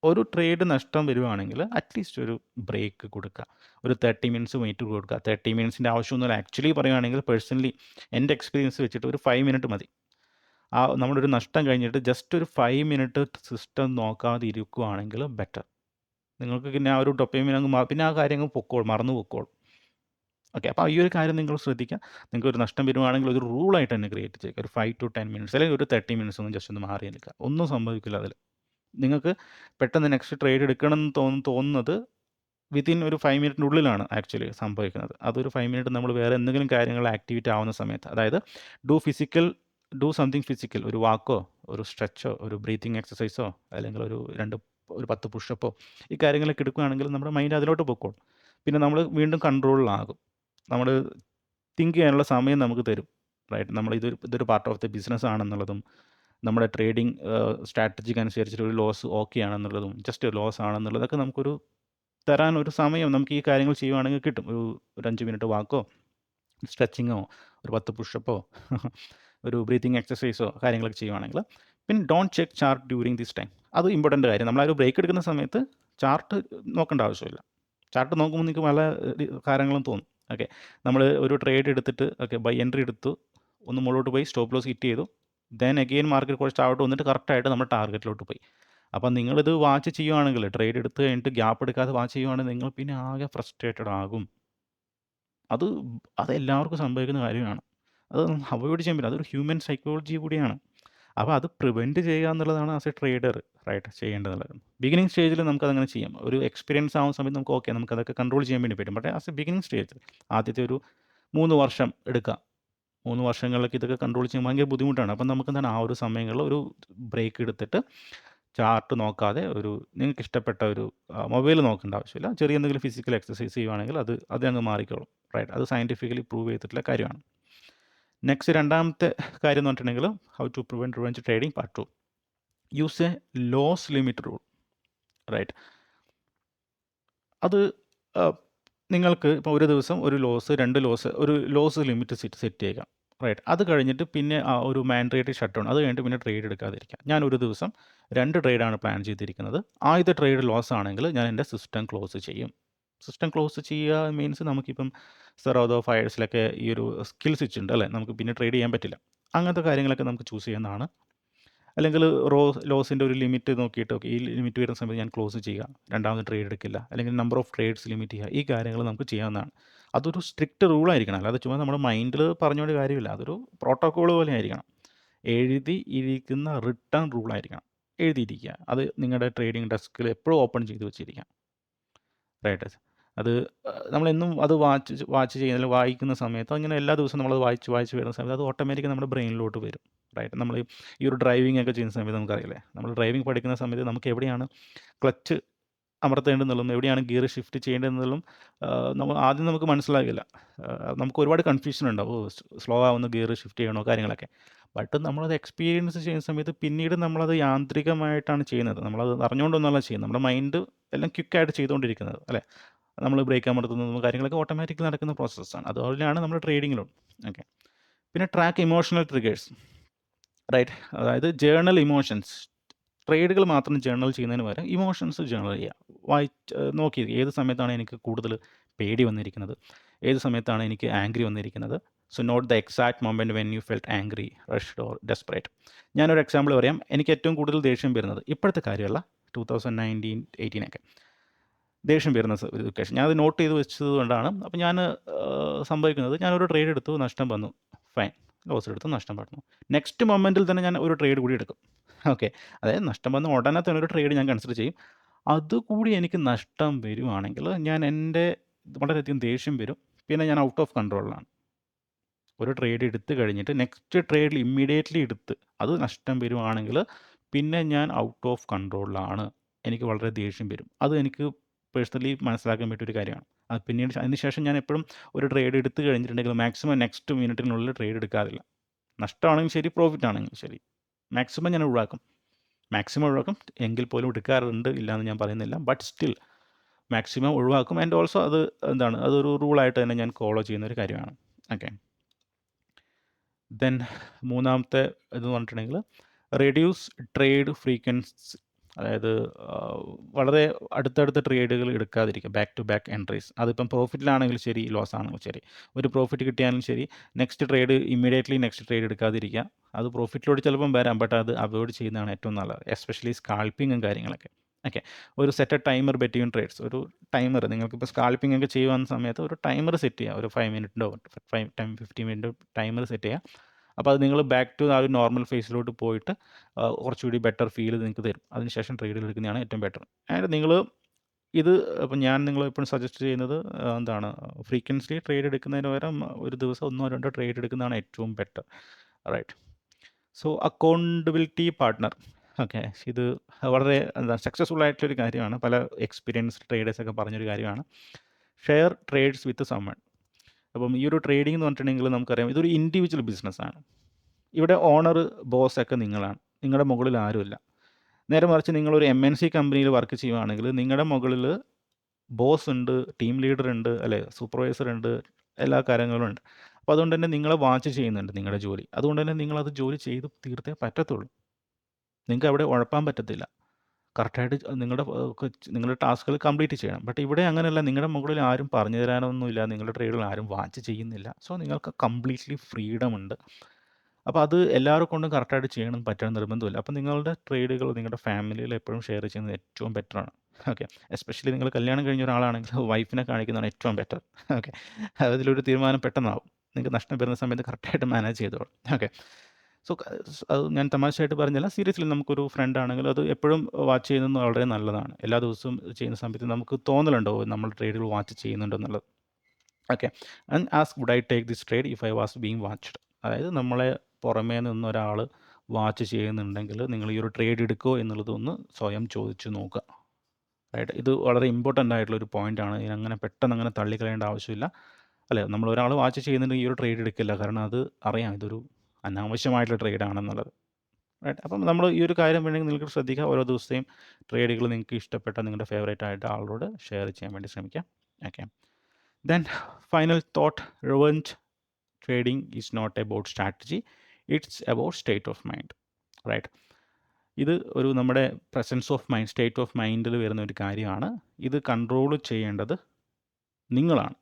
ഒരു ട്രേഡ് നഷ്ടം വരുവാണെങ്കിൽ അറ്റ്ലീസ്റ്റ് ഒരു ബ്രേക്ക് കൊടുക്കുക, ഒരു 30 മിനിറ്റ്സ് വെയിറ്റ് കൊടുക്കുക. 30 മിനിറ്റ്സിൻ്റെ ആവശ്യമൊന്നുമില്ല. ആക്ച്വലി പറയുകയാണെങ്കിൽ പേഴ്സണലി എൻ്റെ എക്സ്പീരിയൻസ് വെച്ചിട്ട് ഒരു 5 മിനിറ്റ് മതി. നമ്മളൊരു നഷ്ടം കഴിഞ്ഞിട്ട് ജസ്റ്റ് ഒരു 5 മിനിറ്റ് സിസ്റ്റം നോക്കാതെ ഇരിക്കുകയാണെങ്കിൽ ബെറ്റർ. നിങ്ങൾക്ക് പിന്നെ ആ ഒരു ഡൊപ്പമൈൻ പിന്നെ ആ കാര്യം മറന്നു പൊക്കോളും. ഓക്കെ, അപ്പോൾ ഈ ഒരു കാര്യം നിങ്ങൾ ശ്രദ്ധിക്കുക. നിങ്ങൾക്ക് ഒരു നഷ്ടം വരുവാണെങ്കിൽ ഒരു റൂളായിട്ട് തന്നെ ക്രിയേറ്റ് ചെയ്യുക. ഒരു 5 to 10 മിനിറ്റ്സ്, അല്ലെങ്കിൽ ഒരു 30 മിനിറ്റ്സ് ഒന്ന് ജസ്റ്റ് ഒന്ന് മാറി നിൽക്കുക. ഒന്നും സംഭവിക്കില്ല അതിൽ. നിങ്ങൾക്ക് പെട്ടെന്ന് നെക്സ്റ്റ് ട്രേഡ് എടുക്കണം എന്ന് തോന്നുന്നത് വിത്തിൻ ഒരു 5 മിനിറ്റിനുള്ളിലാണ് ആക്ച്വലി സംഭവിക്കുന്നത്. അതൊരു 5 മിനിറ്റ് നമ്മൾ വേറെ എന്തെങ്കിലും കാര്യങ്ങൾ ആക്ടിവിറ്റി ആവുന്ന സമയത്ത്, അതായത് ഡു സംതിങ് ഫിസിക്കൽ, ഒരു വാക്കോ, ഒരു സ്ട്രെച്ചോ, ഒരു ബ്രീത്തിങ് എക്സസൈസോ, അല്ലെങ്കിൽ ഒരു 10 പുഷപ്പോ, ഈ കാര്യങ്ങളൊക്കെ എടുക്കുകയാണെങ്കിൽ നമ്മുടെ മൈൻഡ് അതിലോട്ട് പൊക്കോളും. പിന്നെ നമ്മൾ വീണ്ടും കൺട്രോളിലാകും. നമ്മൾ തിങ്ക് ചെയ്യാനുള്ള സമയം നമുക്ക് തരും. റൈറ്റ്, ഇതൊരു പാർട്ട് ഓഫ് ദ ബിസിനസ് ആണെന്നുള്ളതും, നമ്മുടെ ട്രേഡിംഗ് സ്ട്രാറ്റജിക്ക് അനുസരിച്ചിട്ട് ഒരു ലോസ് ഓക്കെ ആണെന്നുള്ളതും, ജസ്റ്റ് ലോസ് ആണെന്നുള്ളതൊക്കെ നമുക്കൊരു തരാൻ ഒരു സമയം നമുക്ക് ഈ കാര്യങ്ങൾ ചെയ്യുവാണെങ്കിൽ കിട്ടും. ഒരു 5 മിനിറ്റ് വാക്കോ, സ്ട്രെച്ചിങ്ങോ, ഒരു 10 പുഷപ്പോ, ഒരു ബ്രീത്തിങ് എക്സസൈസോ കാര്യങ്ങളൊക്കെ ചെയ്യുവാണെങ്കിൽ. പിന്നെ don't check chart during this time. അത് ഇമ്പോർട്ടൻ്റ് കാര്യം. നമ്മളൊരു ബ്രേക്ക് എടുക്കുന്ന സമയത്ത് ചാർട്ട് നോക്കേണ്ട ആവശ്യമില്ല. ചാർട്ട് നോക്കുമ്പോൾ നിങ്ങൾക്ക് പല കാര്യങ്ങളും തോന്നും. ഓക്കെ, നമ്മൾ ഒരു ട്രേഡ് എടുത്തിട്ട് ബൈ എൻട്രി എടുത്തു, ഒന്ന് മുകളിലോട്ട് പോയി സ്റ്റോപ്പ് ലോസ് ഹിറ്റ് ചെയ്തു, ദെൻ അഗെയിൻ മാർക്കറ്റ് കുറച്ച് താഴോട്ട് വന്നിട്ട് കറക്റ്റായിട്ട് നമ്മൾ ടാർഗറ്റിലോട്ട് പോയി. അപ്പം നിങ്ങളിത് വാച്ച് ചെയ്യുവാണെങ്കിൽ, ട്രേഡ് എടുത്ത് കഴിഞ്ഞിട്ട് ഗ്യാപ്പ് എടുക്കാതെ വാച്ച് ചെയ്യുവാണെങ്കിൽ നിങ്ങൾ പിന്നെ ആകെ ഫ്രസ്ട്രേറ്റഡ് ആകും. അത് എല്ലാവർക്കും സംഭവിക്കുന്ന കാര്യമാണ്. അത് അവോയ്ഡ് ചെയ്യാൻ പറ്റില്ല. അതൊരു ഹ്യൂമൻ സൈക്കോളജി കൂടിയാണ്. അപ്പോൾ അത് പ്രിവെൻറ്റ് ചെയ്യുക എന്നുള്ളതാണ് ആസ് എ ട്രേഡർ റൈറ്റ് ചെയ്യേണ്ടതുള്ളത്. ബിഗിനിങ് സ്റ്റേജിൽ നമുക്കതങ്ങനെ ചെയ്യാം. ഒരു എക്സ്പീരിയൻസ് ആവുന്ന സമയത്ത് നമുക്കതൊക്കെ കൺട്രോൾ ചെയ്യാൻ വേണ്ടി പറ്റും. പക്ഷേ ആസ് എ ബിഗിനിങ് സ്റ്റേജിൽ ആദ്യത്തെ ഒരു 3 വർഷം എടുക്കാം. 3 വർഷങ്ങളിലൊക്കെ ഇതൊക്കെ കൺട്രോൾ ചെയ്യാൻ ഭയങ്കര ബുദ്ധിമുട്ടാണ്. അപ്പം നമുക്കെന്താണ് ആ ഒരു സമയങ്ങളിൽ ഒരു ബ്രേക്ക് എടുത്തിട്ട് ചാർട്ട് നോക്കാതെ നിങ്ങൾക്ക് ഇഷ്ടപ്പെട്ട ഒരു മൊബൈൽ നോക്കേണ്ട ആവശ്യമില്ല. ചെറിയ എന്തെങ്കിലും ഫിസിക്കൽ എക്സസൈസ് ചെയ്യുവാണെങ്കിൽ അത് അങ്ങ് മാറിക്കോളും. റൈറ്റ്, അത് സയൻറ്റിഫിക്കലി പ്രൂവ് ചെയ്തിട്ടുള്ള കാര്യമാണ്. നെക്സ്റ്റ് രണ്ടാമത്തെ കാര്യം എന്ന് പറഞ്ഞിട്ടുണ്ടെങ്കിൽ how to prevent revenge trading part 2. Use a loss limit rule. Right, അത് നിങ്ങൾക്ക് ഇപ്പോൾ ഒരു ദിവസം ഒരു ലോസ്, 2 ലോസ്, ഒരു ലോസ് ലിമിറ്റ് സെറ്റ് ചെയ്യുക. റൈറ്റ്, അത് കഴിഞ്ഞിട്ട് പിന്നെ ഒരു മാൻഡേറ്ററി ഷട്ട് ഡൗൺ, അത് കഴിഞ്ഞിട്ട് പിന്നെ ട്രേഡ് എടുക്കാതിരിക്കുക. ഞാൻ ഒരു ദിവസം 2 ട്രേഡാണ് പ്ലാൻ ചെയ്തിരിക്കുന്നത്. ആദ്യത്തെ ട്രേഡ് ലോസ് ആണെങ്കിൽ ഞാൻ എൻ്റെ സിസ്റ്റം ക്ലോസ് ചെയ്യും. സിസ്റ്റം ക്ലോസ് ചെയ്യുക മീൻസ് നമുക്കിപ്പം സെറോദോ ഫയേഴ്സിലൊക്കെ ഈ ഒരു സ്കിൽ സ്വിച്ച് ഉണ്ട് അല്ലേ, നമുക്ക് പിന്നെ ട്രേഡ് ചെയ്യാൻ പറ്റില്ല. അങ്ങനത്തെ കാര്യങ്ങളൊക്കെ നമുക്ക് ചൂസ് ചെയ്യുന്നതാണ്. അല്ലെങ്കിൽ ലോസിൻ്റെ ഒരു ലിമിറ്റ് നോക്കിയിട്ട് ഈ ലിമിറ്റ് വരുന്ന സമയത്ത് ഞാൻ ക്ലോസ് ചെയ്യുക, രണ്ടാമത് ട്രേഡ് എടുക്കില്ല, അല്ലെങ്കിൽ നമ്പർ ഓഫ് ട്രേഡ്സ് ലിമിറ്റ് ചെയ്യുക. ഈ കാര്യങ്ങൾ നമുക്ക് ചെയ്യാവുന്നതാണ്. അതൊരു സ്ട്രിക്റ്റ് റൂളായിരിക്കണം, അല്ലാതെ ചുമ്മാ നമ്മുടെ മൈൻഡിൽ പറഞ്ഞുകൊണ്ട് കാര്യമില്ല. അതൊരു പ്രോട്ടോക്കോൾ പോലെ ആയിരിക്കണം. എഴുതി ഇരിക്കുന്ന റിട്ടേൺ റൂളായിരിക്കണം, എഴുതിയിരിക്കുക. അത് നിങ്ങളുടെ ട്രേഡിംഗ് ഡെസ്കിൽ എപ്പോഴും ഓപ്പൺ ചെയ്ത് വെച്ചിരിക്കാം. റൈറ്റ്, അത് നമ്മളെന്നും അത് വാച്ച് ചെയ്യുന്ന വായിക്കുന്ന സമയത്ത് അങ്ങനെ എല്ലാ ദിവസവും നമ്മളത് വായിച്ച് വരുന്ന സമയത്ത് അത് ഓട്ടോമാറ്റിക്കലി നമ്മുടെ ബ്രെയിനിലോട്ട് വരും. റൈറ്റ്, നമ്മൾ ഈ ഒരു ഡ്രൈവിംഗ് ഒക്കെ ചെയ്യുന്ന സമയത്ത് നമുക്കറിയില്ലേ, നമ്മൾ ഡ്രൈവിംഗ് പഠിക്കുന്ന സമയത്ത് നമുക്ക് എവിടെയാണ് ക്ലച്ച് അമർത്തേണ്ടതെന്നുള്ളതും എവിടെയാണ് ഗിയർ ഷിഫ്റ്റ് ചെയ്യേണ്ടതെന്നുള്ളതും ആദ്യം നമുക്ക് മനസ്സിലാകില്ല. നമുക്ക് ഒരുപാട് കൺഫ്യൂഷൻ ഉണ്ടാവും, സ്ലോ ആവുന്ന ഗിയർ ഷിഫ്റ്റ് ചെയ്യണോ കാര്യങ്ങളൊക്കെ. ബട്ട് നമ്മളത് എക്സ്പീരിയൻസ് ചെയ്യുന്ന സമയത്ത് പിന്നീട് നമ്മളത് യാന്ത്രികമായിട്ടാണ് ചെയ്യുന്നത്. നമ്മളത് അറിഞ്ഞുകൊണ്ടൊന്നുമല്ല ചെയ്യുന്നത്, നമ്മുടെ മൈൻഡ് എല്ലാം ക്വിക്കായിട്ട് ചെയ്തുകൊണ്ടിരിക്കുന്നത് അല്ലേ. നമ്മൾ ബ്രേക്ക് അമർത്തുന്നതും കാര്യങ്ങളൊക്കെ ഓട്ടോമാറ്റിക്കലി നടക്കുന്ന പ്രോസസ്സാണ്. അതുപോലെയാണ് നമ്മൾ ട്രേഡിങ്ങിലും. ഓക്കെ, പിന്നെ ട്രാക്ക് ഇമോഷണൽ ട്രിഗേഴ്സ്. റൈറ്റ്, അതായത് ജേർണൽ ഇമോഷൻസ്. ട്രേഡുകൾ മാത്രം ജേർണൽ ചെയ്യുന്നതിന് പകരം ഇമോഷൻസ് ജേർണൽ ചെയ്യുക. നോക്കി ഏത് സമയത്താണ് എനിക്ക് കൂടുതൽ പേടി വന്നിരിക്കുന്നത്, ഏത് സമയത്താണ് എനിക്ക് ആംഗ്രി വന്നിരിക്കുന്നത്. So note the exact moment when you felt angry, rushed or desperate. ഞാനൊരു എക്സാമ്പിൾ പറയാം. എനിക്ക് ഏറ്റവും കൂടുതൽ ദേഷ്യം വരുന്നത് ഇപ്പോഴത്തെ കാര്യമല്ല, 2019-18 ഒക്കെ ദേഷ്യം വരുന്ന ഒരു സിറ്റുവേഷൻ ഞാനത് നോട്ട് ചെയ്ത് വെച്ചത് കൊണ്ടാണ്. അപ്പോൾ ഞാൻ സംഭവിക്കുന്നത്, ഞാനൊരു ട്രേഡ് എടുത്തു, നഷ്ടം വന്നു, ഫൈൻ, ലോസ് എടുത്തു, നഷ്ടം വന്നു. നെക്സ്റ്റ് മൊമെൻറ്റിൽ തന്നെ ഞാൻ ഒരു ട്രേഡ് കൂടി എടുക്കും. ഓക്കെ, അതായത് നഷ്ടം വന്ന ഉടനെ തന്നെ ഒരു ട്രേഡ് ഞാൻ കൺസിഡർ ചെയ്യും. അതുകൂടി എനിക്ക് നഷ്ടം വരുവാണെങ്കിൽ എൻ്റെ വളരെയധികം ദേഷ്യം വരും, പിന്നെ ഞാൻ ഔട്ട് ഓഫ് കൺട്രോളിലാണ്. ഒരു ട്രേഡ് എടുത്ത് കഴിഞ്ഞിട്ട് നെക്സ്റ്റ് ട്രേഡിൽ ഇമ്മീഡിയറ്റ്ലി എടുത്ത് അത് നഷ്ടം വരുവാണെങ്കിൽ പിന്നെ ഞാൻ ഔട്ട് ഓഫ് കൺട്രോളിലാണ്, എനിക്ക് വളരെ ദേഷ്യം വരും. അത് എനിക്ക് പേഴ്സണലി മനസ്സിലാക്കാൻ പറ്റിയൊരു കാര്യമാണ്. അത് പിന്നീട് അതിനുശേഷം ഞാൻ എപ്പോഴും ഒരു ട്രേഡ് എടുത്ത് കഴിഞ്ഞിട്ടുണ്ടെങ്കിൽ മാക്സിമം നെക്സ്റ്റ് മിനിറ്റിനുള്ളിൽ ട്രേഡ് എടുക്കാറില്ല. നഷ്ടമാണെങ്കിലും ശരി, പ്രോഫിറ്റ് ആണെങ്കിലും ശരി, മാക്സിമം ഞാൻ ഒഴിവാക്കും. എങ്കിൽ പോലും എടുക്കാറുണ്ട്, ഇല്ലയെന്ന് ഞാൻ പറയുന്നില്ല. ബട്ട് സ്റ്റിൽ മാക്സിമം ഒഴിവാക്കും. ആൻഡ് ഓൾസോ അത് അതൊരു റൂളായിട്ട് തന്നെ ഞാൻ ഫോളോ ചെയ്യുന്ന ഒരു കാര്യമാണ്. ഓക്കെ, ദെൻ മൂന്നാമത്തെ ഇതെന്ന് പറഞ്ഞിട്ടുണ്ടെങ്കിൽ റെഡ്യൂസ് ട്രേഡ് ഫ്രീക്വൻസി. അതായത് വളരെ അടുത്തടുത്ത ട്രേഡുകൾ എടുക്കാതിരിക്കുക, ബാക്ക് ടു ബാക്ക് എൻട്രീസ്. അതിപ്പം പ്രോഫിറ്റിലാണെങ്കിലും ശരി, ലോസ് ആണെങ്കിലും ശരി. ഒരു പ്രോഫിറ്റ് കിട്ടിയാലും ശരി, next trade immediately next trade എടുക്കാതിരിക്കുക. അത് പ്രോഫിറ്റിലോട്ട് ചിലപ്പം വരാം, ബട്ട് അത് അവോയ്ഡ് ചെയ്യുന്നതാണ് ഏറ്റവും നല്ലത്, എസ്പെഷ്യലി സ്കാൾപ്പിങ്ങും കാര്യങ്ങളൊക്കെ. ഓക്കെ, ഒരു സെറ്റ് ടൈമർ ബെറ്റ്വീൻ ട്രേഡ്സ്. ഒരു ടൈമർ, നിങ്ങൾക്കിപ്പോൾ സ്കാൾപ്പിംഗ് ഒക്കെ ചെയ്യുന്ന സമയത്ത് ഒരു ടൈമർ സെറ്റ് ചെയ്യുക, ഒരു 5 മിനിറ്റിൻ്റെ 10-15 മിനിറ്റ് ടൈമർ സെറ്റ് ചെയ്യുക. അപ്പോൾ അത് നിങ്ങൾ ബാക്ക് ടു ആ ഒരു നോർമൽ ഫേസിലോട്ട് പോയിട്ട് കുറച്ചുകൂടി ബെറ്റർ ഫീൽ നിങ്ങൾക്ക് തരും. അതിനുശേഷം ട്രേഡുകൾ എടുക്കുന്നതാണ് ഏറ്റവും ബെറ്റർ. ആൻഡ് നിങ്ങൾ ഇത് ഇപ്പം ഞാൻ നിങ്ങളെ എപ്പോഴും സജസ്റ്റ് ചെയ്യുന്നത് ഫ്രീക്വൻസ്ലി ട്രേഡ് എടുക്കുന്നതിന് പകരം ഒരു ദിവസം 1-2 ട്രേഡ് എടുക്കുന്നതാണ് ഏറ്റവും better. Right, so accountability partner. Okay, ഇത് വളരെ സക്സസ്ഫുൾ ആയിട്ടുള്ളൊരു കാര്യമാണ്. പല എക്സ്പീരിയൻസ്ഡ് ട്രേഡേഴ്സൊക്കെ പറഞ്ഞൊരു കാര്യമാണ്. Share trades with someone. അപ്പം ഈ ഒരു ട്രേഡിംഗ് എന്ന് പറഞ്ഞിട്ടുണ്ടെങ്കിൽ നമുക്കറിയാം, ഇതൊരു ഇൻഡിവിജ്വൽ ബിസിനസ്സാണ്. ഇവിടെ ഓണർ, ബോസൊക്കെ നിങ്ങളാണ്, നിങ്ങളുടെ മുകളിൽ ആരുമില്ല. നേരെ മറിച്ച് നിങ്ങളൊരു MNC കമ്പനിയിൽ വർക്ക് ചെയ്യുകയാണെങ്കിൽ നിങ്ങളുടെ മുകളിൽ ബോസ് ഉണ്ട്, ടീം ലീഡർ ഉണ്ട്, അല്ലേ, സൂപ്പർവൈസർ ഉണ്ട്, എല്ലാ കാര്യങ്ങളും ഉണ്ട്. അപ്പോൾ അതുകൊണ്ട് തന്നെ നിങ്ങളെ വാച്ച് ചെയ്യുന്നുണ്ട് നിങ്ങളുടെ ജോലി. അതുകൊണ്ട് തന്നെ നിങ്ങളത് ജോലി ചെയ്ത് തീർത്തേ പറ്റത്തുള്ളൂ. നിങ്ങൾക്ക് അവിടെ ഉഴപ്പാൻ പറ്റത്തില്ല. കറക്റ്റായിട്ട് നിങ്ങളുടെ ടാസ്കുകൾ കംപ്ലീറ്റ് ചെയ്യണം. ബട്ട് ഇവിടെ അങ്ങനെയല്ല. നിങ്ങളുടെ മുകളിൽ ആരും പറഞ്ഞു തരാനൊന്നുമില്ല. നിങ്ങളുടെ ട്രേഡുകൾ ആരും വാച്ച് ചെയ്യുന്നില്ല. സോ നിങ്ങൾക്ക് കംപ്ലീറ്റ്ലി ഫ്രീഡം ഉണ്ട്. അപ്പോൾ അത് എല്ലാവരെ കൊണ്ടും കറക്റ്റായിട്ട് ചെയ്യണം പറ്റണം നിർബന്ധമില്ല. അപ്പോൾ നിങ്ങളുടെ ട്രേഡുകൾ നിങ്ങളുടെ ഫാമിലിയിൽ എപ്പോഴും ഷെയർ ചെയ്യുന്നത് ഏറ്റവും ബെറ്ററാണ്. ഓക്കെ. എസ്പെഷ്യലി നിങ്ങൾ കല്യാണം കഴിഞ്ഞ ഒരാളാണെങ്കിൽ വൈഫിനെ കാണിക്കുന്നതാണ് ഏറ്റവും ബെറ്റർ. ഓക്കെ. അതിലൊരു തീരുമാനം പെട്ടെന്നാവും. നിങ്ങൾക്ക് നഷ്ടം വരുന്ന സമയത്ത് കറക്റ്റായിട്ട് മാനേജ് ചെയ്തോളും. ഓക്കെ. സോ അത് ഞാൻ തമാശയായിട്ട് പറഞ്ഞല്ല. സീരിയസ്ലി നമുക്കൊരു ഫ്രണ്ട് ആണെങ്കിൽ അത് എപ്പോഴും വാച്ച് ചെയ്യുന്നത് വളരെ നല്ലതാണ്. എല്ലാ ദിവസവും ചെയ്യുന്ന സമയത്ത് നമുക്ക് തോന്നലുണ്ടോ നമ്മൾ ട്രേഡുകൾ വാച്ച് ചെയ്യുന്നുണ്ടോ എന്നുള്ളത്. Okay. And ask would I take this trade if I was being watched. അതായത് നമ്മളെ പുറമേ നിന്ന് ഒരാൾ വാച്ച് ചെയ്യുന്നുണ്ടെങ്കിൽ നിങ്ങൾ ഈ ഒരു ട്രേഡ് എടുക്കുമോ എന്നുള്ളത് ഒന്ന് സ്വയം ചോദിച്ചു നോക്കുക. റൈറ്റ്. ഇത് വളരെ ഇമ്പോർട്ടൻ്റ് ആയിട്ടുള്ളൊരു പോയിൻ്റാണ്. ഇതിനങ്ങനെ പെട്ടെന്ന് അങ്ങനെ തള്ളിക്കളയേണ്ട ആവശ്യമില്ല. അല്ലേ, നമ്മൾ ഒരാൾ വാച്ച് ചെയ്യുന്നുണ്ടെങ്കിൽ ഈ ഒരു ട്രേഡ് എടുക്കില്ല. കാരണം അത് അറിയാം ഇതൊരു അനാവശ്യമായിട്ടുള്ള ട്രേഡാണെന്നുള്ളത്. റൈറ്റ്. അപ്പം നമ്മൾ ഈ ഒരു കാര്യം വേണമെങ്കിൽ നിങ്ങൾക്ക് ശ്രദ്ധിക്കുക. ഓരോ ദിവസത്തെയും ട്രേഡുകൾ നിങ്ങൾക്ക് ഇഷ്ടപ്പെട്ട നിങ്ങളുടെ ഫേവറേറ്റ് ആയിട്ട് ആളോട് ഷെയർ ചെയ്യാൻ വേണ്ടി ശ്രമിക്കാം. Okay. Then final thought, revenge trading is not about strategy, it's about state of mind. Right. ഇത് ഒരു നമ്മുടെ presence of mind, state of മൈൻഡിൽ വരുന്ന ഒരു കാര്യമാണ്. ഇത് കൺട്രോൾ ചെയ്യേണ്ടത് നിങ്ങളാണ്.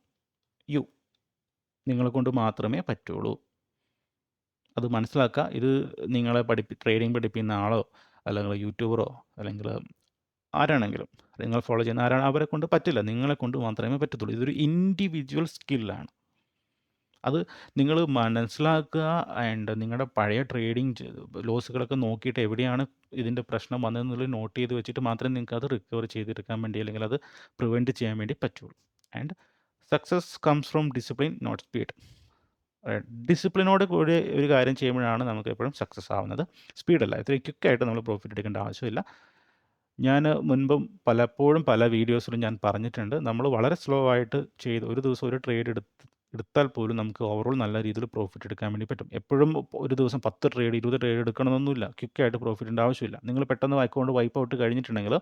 നിങ്ങളെ കൊണ്ട് മാത്രമേ പറ്റുള്ളൂ. അത് മനസ്സിലാക്കുക. ഇത് നിങ്ങളെ ട്രേഡിംഗ് പഠിപ്പിക്കുന്ന ആളോ അല്ലെങ്കിൽ യൂട്യൂബറോ അല്ലെങ്കിൽ ആരാണെങ്കിലും നിങ്ങൾ ഫോളോ ചെയ്യുന്ന ആരാണ് അവരെ കൊണ്ട് പറ്റില്ല. നിങ്ങളെ കൊണ്ട് മാത്രമേ പറ്റത്തുള്ളൂ. ഇതൊരു ഇൻഡിവിജ്വൽ സ്കില്ലാണ്. അത് നിങ്ങൾ മനസ്സിലാക്കുക. ആൻഡ് നിങ്ങളുടെ പഴയ ട്രേഡിംഗ് ലോസുകളൊക്കെ നോക്കിയിട്ട് എവിടെയാണ് ഇതിൻ്റെ പ്രശ്നം വന്നതെന്നുള്ളത് നോട്ട് ചെയ്ത് വെച്ചിട്ട് മാത്രമേ നിങ്ങൾക്ക് അത് റിക്കവർ ചെയ്തെടുക്കാൻ വേണ്ടി അല്ലെങ്കിൽ അത് പ്രിവെൻറ്റ് ചെയ്യാൻ വേണ്ടി പറ്റുള്ളൂ. And success comes from discipline, not speed. ഡിസിപ്ലിനോട് കൂടി ഒരു കാര്യം ചെയ്യുമ്പോഴാണ് നമുക്ക് എപ്പോഴും സക്സസ് ആവുന്നത്. സ്പീഡല്ല. ഇത്ര ക്വിക്കായിട്ട് നമ്മൾ പ്രോഫിറ്റ് എടുക്കേണ്ട ആവശ്യമില്ല. ഞാൻ മുൻപും പലപ്പോഴും പല വീഡിയോസിലും ഞാൻ പറഞ്ഞിട്ടുണ്ട്. നമ്മൾ വളരെ സ്ലോ ആയിട്ട് ചെയ്ത് ഒരു ദിവസം ഒരു ട്രേഡ് എടുത്താൽ പോലും നമുക്ക് ഓവറോൾ നല്ല രീതിയിൽ പ്രോഫിറ്റ് എടുക്കാൻ വേണ്ടി പറ്റും. എപ്പോഴും ഒരു ദിവസം 10 ട്രേഡ് 20 ട്രേഡ് എടുക്കണമെന്നൊന്നുമില്ല. ക്വിക്കായിട്ട് പ്രോഫിറ്റിൻ്റെ ആവശ്യമില്ല. നിങ്ങൾ പെട്ടെന്ന് അക്കൗണ്ട് വൈപ്പ് ഔട്ട് കഴിഞ്ഞിട്ടുണ്ടെങ്കിൽ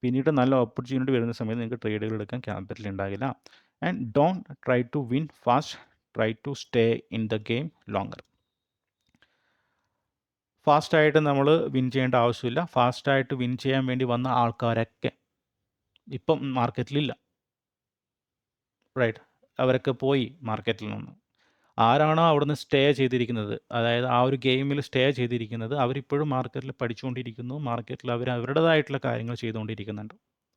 പിന്നീട് നല്ല ഓപ്പർച്യൂണിറ്റി വരുന്ന സമയത്ത് നിങ്ങൾക്ക് ട്രേഡുകൾ എടുക്കാൻ ക്യാപിറ്റൽ ഉണ്ടാകില്ല. And don't try to win fast, try to stay in the game longer. ഫാസ്റ്റായിട്ട് നമ്മൾ വിൻ ചെയ്യേണ്ട ആവശ്യമില്ല. ഫാസ്റ്റായിട്ട് വിൻ ചെയ്യാൻ വേണ്ടി വന്ന ആൾക്കാരൊക്കെ ഇപ്പം മാർക്കറ്റിലില്ല. റൈറ്റ്. അവരൊക്കെ പോയി മാർക്കറ്റിൽ നിന്ന്. ആരാണോ അവിടുന്ന് സ്റ്റേ ചെയ്തിരിക്കുന്നത്, അതായത് ആ ഒരു ഗെയിമിൽ സ്റ്റേ ചെയ്തിരിക്കുന്നത്, അവരിപ്പോഴും മാർക്കറ്റിൽ പഠിച്ചുകൊണ്ടിരിക്കുന്നു. മാർക്കറ്റിൽ അവർ അവരുടേതായിട്ടുള്ള കാര്യങ്ങൾ ചെയ്തുകൊണ്ടിരിക്കുന്നുണ്ട്.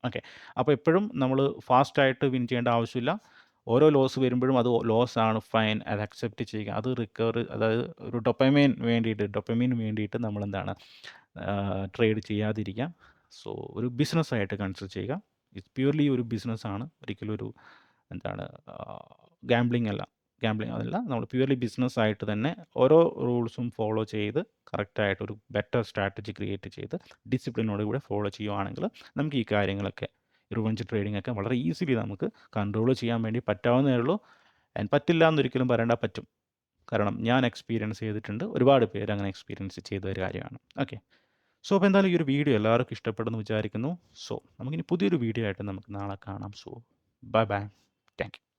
ഓക്കെ. അപ്പോൾ എപ്പോഴും നമ്മൾ ഫാസ്റ്റായിട്ട് വിൻ ചെയ്യേണ്ട ആവശ്യമില്ല. ഓരോ ലോസ് വരുമ്പോഴും അത് ലോസ് ആണ്, ഫൈൻ, അത് അക്സെപ്റ്റ് ചെയ്യുക. അത് റിക്കവർ, അതായത് ഒരു ഡൊപ്പമീന് വേണ്ടിയിട്ട് നമ്മളെന്താണ് ട്രേഡ് ചെയ്യാതിരിക്കാം. സോ ഒരു ബിസിനസ്സായിട്ട് കൺസിഡർ ചെയ്യുക. ഇത് പ്യൂർലി ഒരു ബിസിനസ്സാണ്, ഒരിക്കലും ഒരു ഗാംബ്ലിംഗ് അതല്ല. നമ്മൾ പ്യൂർലി ബിസിനസ്സായിട്ട് തന്നെ ഓരോ റൂൾസും ഫോളോ ചെയ്ത് കറക്റ്റായിട്ട് ഒരു ബെറ്റർ സ്ട്രാറ്റജി ക്രിയേറ്റ് ചെയ്ത് ഡിസിപ്ലിനോട് കൂടെ ഫോളോ ചെയ്യുകയാണെങ്കിൽ നമുക്ക് ഈ കാര്യങ്ങളൊക്കെ റിവഞ്ച് ട്രേഡിംഗ് ഒക്കെ വളരെ ഈസിലി നമുക്ക് കൺട്രോൾ ചെയ്യാൻ വേണ്ടി പറ്റാവുന്നതേ ഉള്ളൂ. പറ്റില്ല എന്നൊരിക്കലും പറയേണ്ട, പറ്റും. കാരണം ഞാൻ എക്സ്പീരിയൻസ് ചെയ്തിട്ടുണ്ട്. ഒരുപാട് പേര് അങ്ങനെ എക്സ്പീരിയൻസ് ചെയ്ത ഒരു കാര്യമാണ്. ഓക്കെ. സോ അപ്പോൾ എന്തായാലും ഈ ഒരു വീഡിയോ എല്ലാവർക്കും ഇഷ്ടപ്പെടുന്നു വിചാരിക്കുന്നു. സോ നമുക്കിനി പുതിയൊരു വീഡിയോ ആയിട്ട് നമുക്ക് നാളെ കാണാം. So bye bye. Thank you.